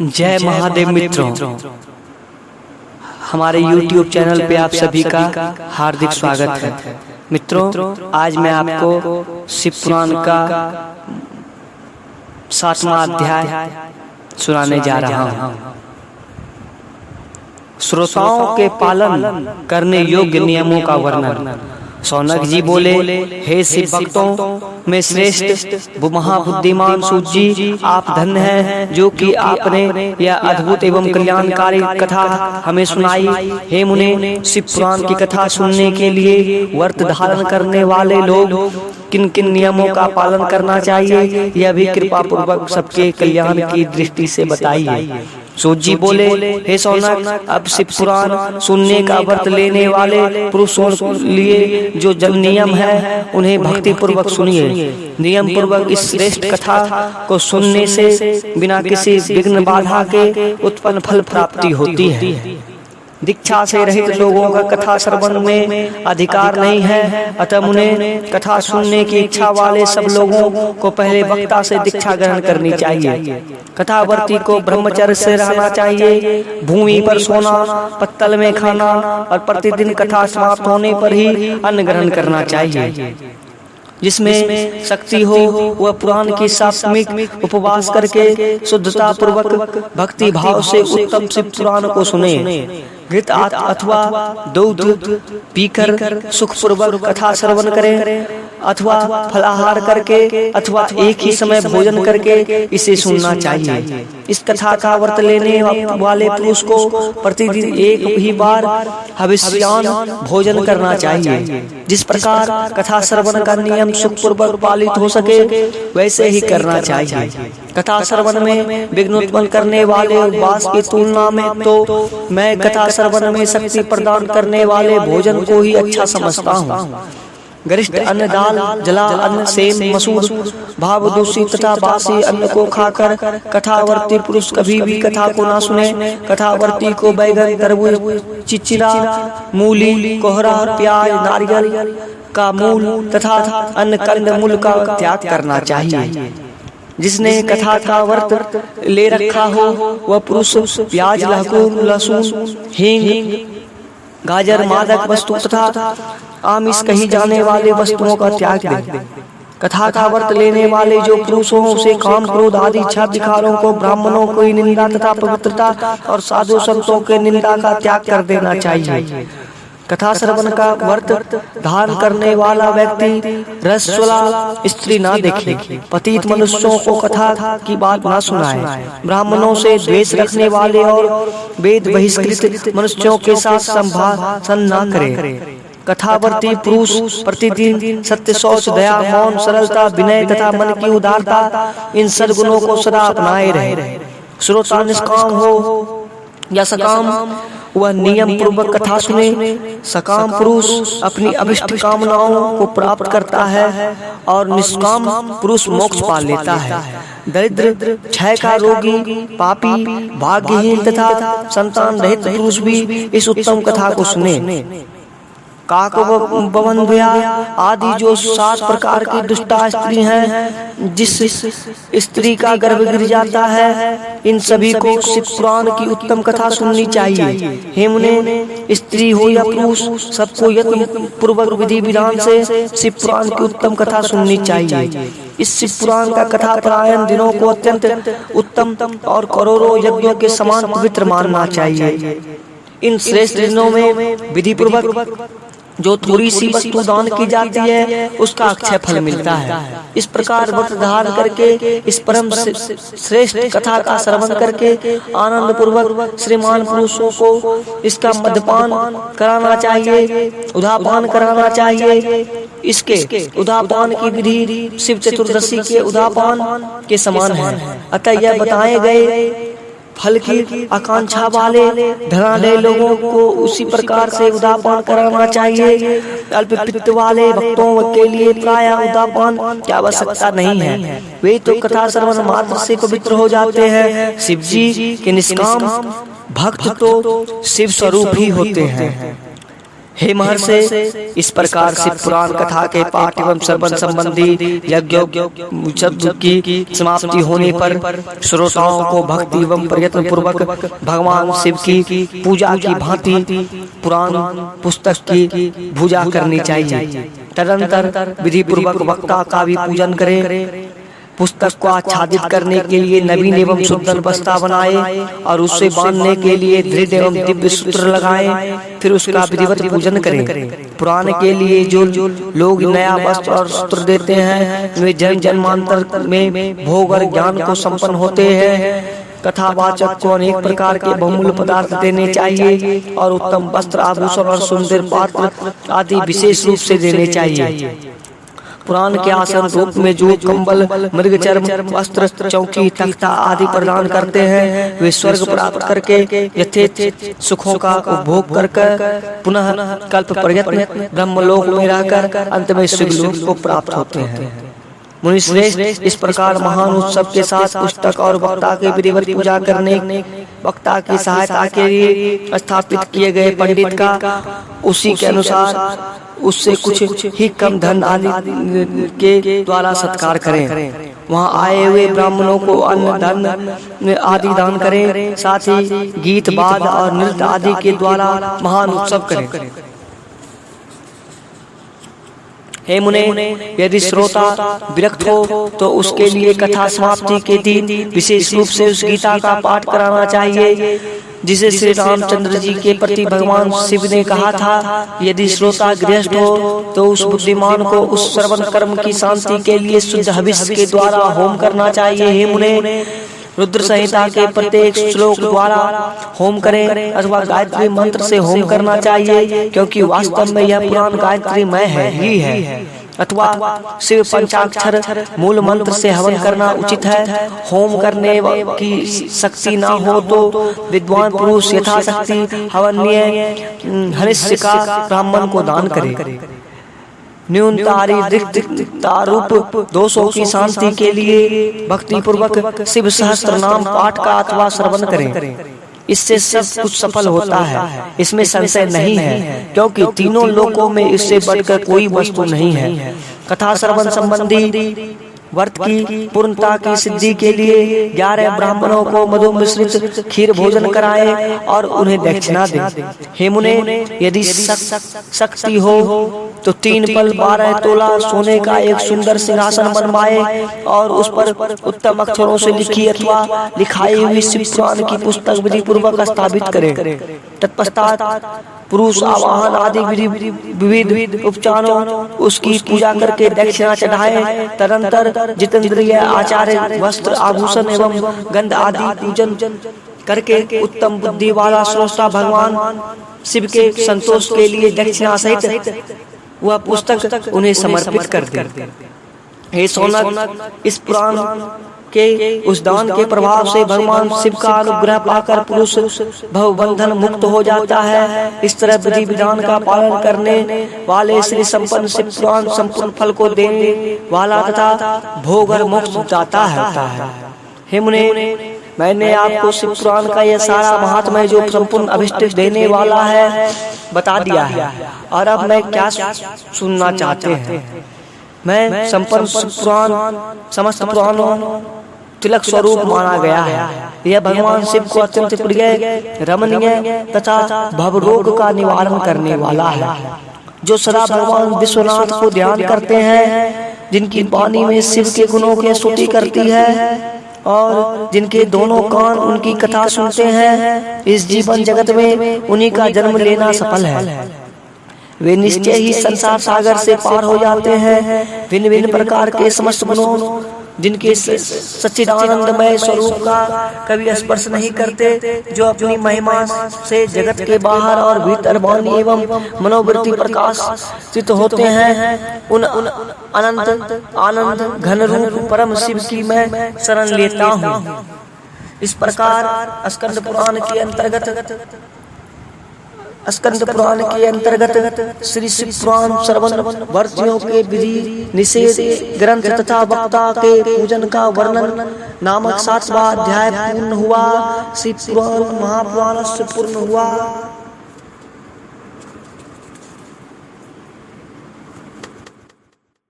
जय महादेव मित्रों, हमारे YouTube चैनल पे आप सभी का हार्दिक स्वागत है। मित्रों, आज मैं आपको शिव पुराण का 7वां अध्याय सुनाने जा रहा हूँ। श्रोताओं के पालन करने योग्य नियमों का वर्णन। शौनक जी बोले, हे शिव भक्तों में श्रेष्ठ महाबुद्धिमान सूत जी, आप धन्य हैं जो कि आपने यह अद्भुत एवं कल्याणकारी कथा हमें सुनाई। हे मुने, शिव पुराण की कथा सुनने के लिए व्रत धारण करने वाले लोग किन किन नियमों का पालन करना चाहिए, यह भी कृपा पूर्वक सबके कल्याण की दृष्टि से बताइए। सूत जी बोले, हे शौनक, अब शिव पुराण सुनने का व्रत लेने वाले पुरुषों के लिए जो जन नियम है उन्हें भक्ति पूर्वक सुनिए। नियम पूर्वक इस श्रेष्ठ कथा को सुनने से बिना किसी विघ्न बाधा के उत्पन्न फल प्राप्ति होती है। दीक्षा से रहित लोगों का कथा श्रवण में अधिकार नहीं है, अतः उन्हें कथा सुनने की इच्छा वाले सब लोगों को पहले वक्ता से दीक्षा ग्रहण करनी चाहिए। कथावर्ती को ब्रह्मचर्य से रहना चाहिए, भूमि पर सोना, पत्तल में खाना और प्रतिदिन कथा समाप्त होने पर ही अन्न ग्रहण करना चाहिए। जिसमें शक्ति हो वह पुराण की साप्ताहिक उपवास करके शुद्धता पूर्वक भक्ति भाव से उत्तम शिव पुराण को सुने। घृत अथवा दूध पीकर सुख पूर्वक कथा श्रवण करें, अथवा फलाहार करके अथवा एक ही समय भोजन करके इसे सुनना चाहिए। इस कथा का व्रत लेने वाले पुरुष को प्रतिदिन एक ही बार हविष्यान भोजन करना चाहिए। जिस प्रकार कथा श्रवण का नियम सुख पूर्वक पालित हो सके वैसे ही करना चाहिए। कथा श्रवण में विघ्न उत्पन्न करने वाले उपवास की तुलना में तो मैं कथा श्रवण में शक्ति प्रदान करने वाले भोजन को ही अच्छा समझता हूँ। गरिष्ठ अन्न, दाल, जला अन्न, सेम, मसूर, भाव दूषित तथा बासी अन्न को खाकर कथावर्ती पुरुष कभी भी कथा को ना सुने। कथावर्ती को बैगन, तरबूज, चिचिरा, मूली, कोहरा, प्याज, नारियल का मूल तथा अन्य कंद मूल का त्याग करना चाहिए। जिसने कथा का व्रत ले रखा हो वह पुरुष प्याज, लहसुन, हींग, गाजर, मादक वस्तु तथा आमिष कही जाने वाले वस्तुओं का त्याग दे। कथा का व्रत लेने वाले जो पुरुषों से काम, क्रोध आदि इच्छा विकारों को, ब्राह्मणों को निंदा तथा पवित्रता और साधु संतों के निंदा का त्याग कर देना चाहिए। कथा श्रवण का व्रत धारण करने वाला व्यक्ति रसवला स्त्री ना देखे, पतित मनुष्यों को कथा की बात ना सुनाए, ब्राह्मणों से द्वेष रखने वाले और वेद बहिष्कृत मनुष्यों के साथ संभाषण ना करे। कथावर्ती पुरुष प्रतिदिन सत्य, शौच, दया, मौन, सरलता, विनय तथा मन की उदारता इन सद्गुणों को सदा अपनाए रहे। श्रोता निष्काम हो या सकाम वह नियम पूर्वक कथा सुने। सकाम पुरुष अपनी अभिष्ट कामनाओं को प्राप्त करता है और निष्काम पुरुष मोक्ष पा लेता है। दरिद्र, क्षय का रोगी, पापी, भाग्यहीन तथा संतान रहित पुरुष भी इस उत्तम कथा को सुने। काक, बवंध्या आदि जो 7 प्रकार की दुष्टा स्त्री हैं, जिस स्त्री का गर्भ गिर जाता है, इन सभी को शिव पुराण की उत्तम कथा सुननी चाहिए। हे मुने, स्त्री हो या पुरुष, सबको यत्न पूर्वक विधि विधान से शिव पुराण की उत्तम कथा सुननी चाहिए। इस शिव पुराण का कथा परायण दिनों को अत्यंत उत्तम और करोड़ों यज्ञों के समान पवित्र मानना चाहिए। इन श्रेष्ठ दिनों में विधि पूर्वक जो थोड़ी सी वस्तु दान की जाती है उसका अक्षय फल मिलता है। इस प्रकार व्रत धारण करके इस परम श्रेष्ठ कथा का श्रवण करके आनंद पूर्वक श्रीमान पुरुषों को इसका मद्यपान कराना चाहिए, उदापान कराना चाहिए। इसके उदापान की विधि शिव चतुर्दशी के उदापान के समान है। अतः यह बताए गए फल की आकांक्षा वाले धनाढ्य लोगों को उसी प्रकार से उदापान कराना चाहिए। अल्प पित्त वाले भक्तों के लिए प्राय उदापान की आवश्यकता नहीं है, वे तो कथा श्रवण मात्र से पवित्र हो जाते हैं। शिव जी के निष्काम भक्त तो शिव स्वरूप ही होते हैं। हे महर्षि, इस प्रकार शिव पुराण कथा के पाठ एवं श्रवण संबंधी यज्ञों की समाप्ति होने पर श्रोताओं को भक्ति एवं प्रयत्न पूर्वक भगवान शिव की पूजा की भांति पुराण पुस्तक की पूजा करनी चाहिए। तदनंतर विधि पूर्वक वक्ता का भी पूजन करें। पुस्तक को आच्छादित करने के लिए नवीन एवं सुंदर बस्ता बनाए और उससे बांधने के लिए दृढ़ एवं दिव्य सूत्र लगाएं। फिर उसका विधिवत पूजन करें। पुराण के लिए जो लोग नया वस्त्र और सूत्र देते हैं वे जन्म जन्मांतर में भोग और ज्ञान को संपन्न होते हैं। कथावाचक को अनेक प्रकार के बहुमूल्य पदार्थ देने चाहिए और उत्तम वस्त्र, आभूषण और सुंदर पात्र आदि विशेष रूप से देने चाहिए। पुराण के आसन रूप में जो कंबल, मृग चर्म, वस्त्र, चौकी, तख्ता आदि प्रदान करते हैं वे स्वर्ग प्राप्त करके यथेच्छ सुखों का उपभोग कर पुनः कल्प प्रयत्न ब्रह्मलोक में रहकर अंत में शिवलोक को प्राप्त होते हैं। मुनिश्रेष्ठ, इस प्रकार महान उत्सव के साथ पुस्तक और वक्ता की विधिवत पूजा करने, वक्ता की सहायता के लिए स्थापित किए गए पंडित का उसी के अनुसार उससे कुछ ही कम धन आदि के द्वारा सत्कार करें। वहाँ आए हुए ब्राह्मणों को अन्न, धन आदि दान करें। साथ ही गीत, वाद और नृत्य आदि के द्वारा महान उत्सव करें। हे मुने, यदि श्रोता विरक्त हो तो उसके लिए कथा समाप्ति के दिन विशेष रूप से उस गीता का पाठ कराना चाहिए जिसे श्री रामचंद्र जी के प्रति भगवान शिव ने कहा था। यदि श्रोता गृहस्थ हो तो उस बुद्धिमान को उस श्रवण कर्म की शांति के लिए शुद्ध हविष्य के द्वारा होम करना चाहिए। हे मुने, रुद्र संहिता के प्रत्येक श्लोक द्वारा होम करें अथवा गायत्री मंत्र से होम करना चाहिए, क्योंकि वास्तव में यह पुराण गायत्री मय है। अथवा शिव पंचाक्षर मूल मंत्र से हवन करना उचित है। होम करने की शक्ति न हो तो विद्वान पुरुष यथाशक्ति हवनीय हविष्य का ब्राह्मण को दान करे। न्यूनतारूप दोषों की शांति के लिए भक्ति पूर्वक शिव सहस्त्र नाम पाठ का अथवा श्रवण करें। इससे सब कुछ सफल होता है, इसमें संशय नहीं है, क्योंकि तीनों लोकों में इससे बढ़कर कोई वस्तु नहीं है। कथा श्रवण संबंधी व्रत की पूर्णता की सिद्धि के लिए 11 ब्राह्मणों को मधु मिश्रित खीर भोजन कराएं और उन्हें दक्षिणा दें। हे मुने, यदि शक्ति हो तो 3 पल 12 तोला सोने का एक सुंदर सिंहासन बनवाए और उस पर उत्तम अक्षरों से लिखी अथवा लिखाई हुई शिव पुराण की पुस्तक विधि पूर्वक स्थापित करें। तत्पश्चात पुरुष आवाहन आदि विविध उपचारों उसकी पूजा करके दक्षिणा चढ़ाए। तदंतर जितेंद्रिय आचार्य वस्त्र, आभूषण एवं गंध आदि पूजन करके उत्तम बुद्धि वाला श्रोता भगवान शिव के संतोष के लिए दक्षिणा सहित वह पुस्तक उन्हें समर्पित कर दे। हे सौनक, इस पुराण के उस दान के प्रभाव से भगवान शिव का अनुग्रह पाकर पुरुष भवबंधन मुक्त हो जाता है। इस तरह विधि विधान का पालन करने वाले श्री संपन्न शिव पुराण संपूर्ण फल को देने वाला तथा भोग और मोक्ष दाता है। हे मुने, मैंने आपको शिव पुराण का यह सारा महात्म्य जो संपूर्ण अभिष्ट देने वाला है बता दिया है, और अब मैं क्या सुनना चाहते हैं। मैं संपन्न शिव पुराण समस्त पुराणों तिलक स्वरूप माना गया है। यह भगवान शिव को अत्यंत प्रिय, रमणीय तथा भवरोग का निवारण करने वाला है। जो सदा भगवान विश्वनाथ को ध्यान करते हैं, जिनकी वाणी में शिव के गुणों की स्तुति करती है और जिनके दोनों कान उनकी कथा सुनते हैं, इस जीवन जगत में उन्हीं का जन्म लेना सफल है। वे निश्चय ही संसार सागर से पार हो जाते हैं। भिन्न भिन्न प्रकार के समस्त गुणों जिनके सच्चिदानंदमय स्वरूप का कभी स्पर्श नहीं करते, जो अपनी महिमा से जगत के बाहर और भीतर वाणी एवं मनोवृत्ति प्रकाशित होते हैं, उन अनंत आनंद घन रूप परम शिव की मैं शरण लेता हूँ। इस प्रकार स्कंद पुराण के अंतर्गत श्री शिव पुराण श्रवण वर्तियों के विधि निषेध ग्रंथ तथा वक्ता के पूजन का वर्णन नामक 7वां अध्याय पूर्ण हुआ। शिव पुराण महापुराण से पूर्ण हुआ।